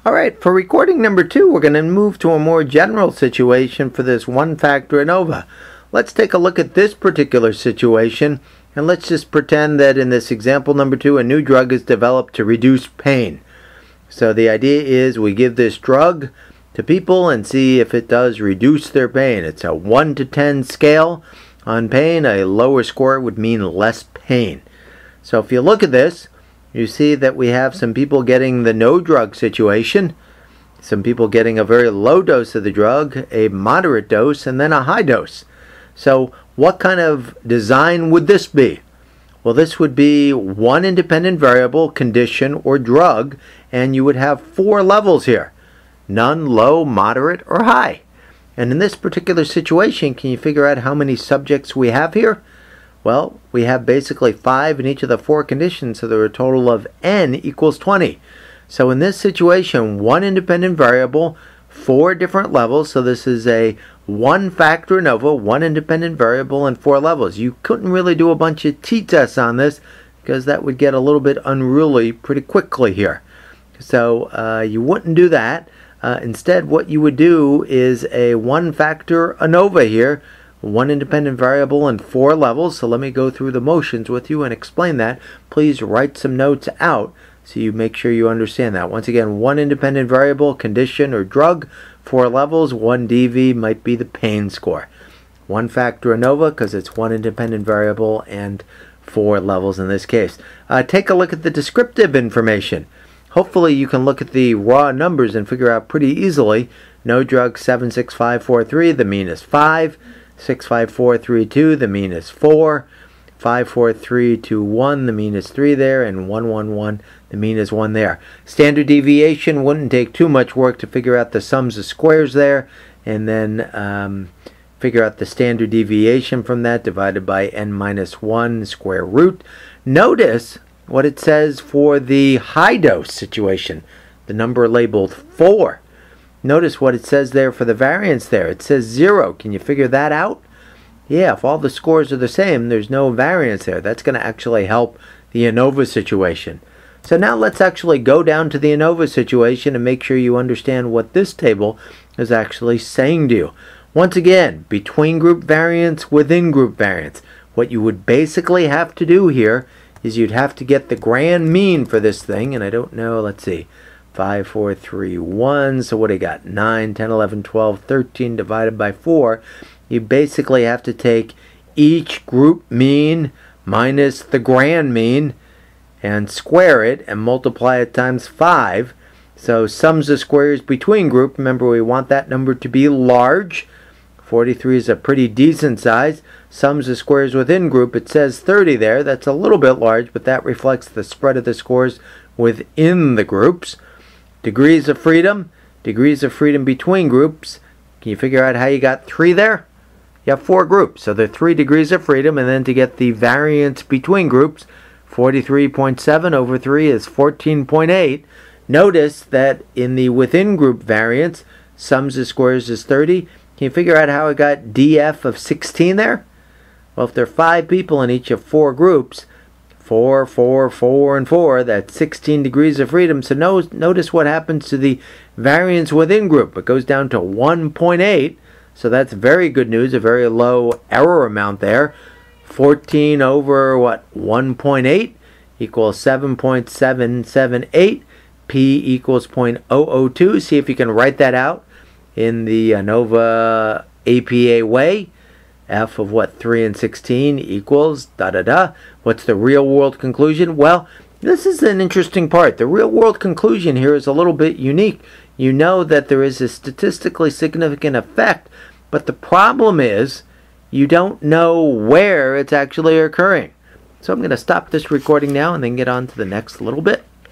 Alright, for recording number 2, we're going to move to a more general situation for this one-factor ANOVA. Let's take a look at this particular situation, and let's just pretend that in this example number 2, a new drug is developed to reduce pain. So the idea is we give this drug to people and see if it does reduce their pain. It's a 1 to 10 scale on pain. A lower score would mean less pain. So if you look at this, you see that we have some people getting the no drug situation, some people getting a very low dose of the drug, a moderate dose, and then a high dose. So what kind of design would this be? Well, this would be one independent variable, condition, or drug, and you would have 4 levels here: none, low, moderate, or high. And in this particular situation, can you figure out how many subjects we have here? Well, we have basically 5 in each of the 4 conditions, so there are a total of n equals 20. So in this situation, one independent variable, 4 different levels, so this is a one-factor ANOVA, one independent variable, and 4 levels. You couldn't really do a bunch of t-tests on this because that would get a little bit unruly pretty quickly here. So you wouldn't do that. Instead, what you would do is a one-factor ANOVA here, one independent variable and 4 levels. So let me go through the motions with you and explain that. Please write some notes out so you make sure you understand that. Once again, one independent variable, condition, or drug, 4 levels, 1 dV might be the pain score. One factor ANOVA because it's one independent variable and 4 levels in this case. Take a look at the descriptive information. Hopefully you can look at the raw numbers and figure out pretty easily. No drug 76543, the mean is 5. 65432, the mean is 4. 54321, the mean is 3 there, and 111, the mean is 1 there. Standard deviation wouldn't take too much work to figure out the sums of squares there, and then figure out the standard deviation from that divided by n minus 1 square root. Notice what it says for the high dose situation, the number labeled 4. Notice what it says there for the variance there. It says 0. Can you figure that out? Yeah, if all the scores are the same, there's no variance there. That's going to actually help the ANOVA situation. So now let's actually go down to the ANOVA situation and make sure you understand what this table is actually saying to you. Once again, between group variance, within group variance. What you would basically have to do here is you'd have to get the grand mean for this thing, and I don't know, let's see. 5, 4, 3, 1. So what do you got? 9, 10, 11, 12, 13 divided by 4. You basically have to take each group mean minus the grand mean and square it and multiply it times 5. So sums of squares between group. Remember, we want that number to be large. 43 is a pretty decent size. Sums of squares within group, it says 30 there. That's a little bit large, but that reflects the spread of the scores within the groups. Degrees of freedom between groups. Can you figure out how you got 3 there? You have 4 groups, so there are 3 degrees of freedom, and then to get the variance between groups, 43.7 over 3 is 14.8. Notice that in the within group variance, sums of squares is 30. Can you figure out how I got df of 16 there? Well, if there are 5 people in each of 4 groups, 4, 4, 4, and 4, that's 16 degrees of freedom. So notice what happens to the variance within group. It goes down to 1.8, so that's very good news, a very low error amount there. 14 over, 1.8 equals 7.778. P equals 0.002. See if you can write that out in the ANOVA APA way. F of 3 and 16 equals da-da-da. What's the real world conclusion? Well, this is an interesting part. The real world conclusion here is a little bit unique. You know that there is a statistically significant effect, but the problem is you don't know where it's actually occurring. So I'm going to stop this recording now and then get on to the next little bit.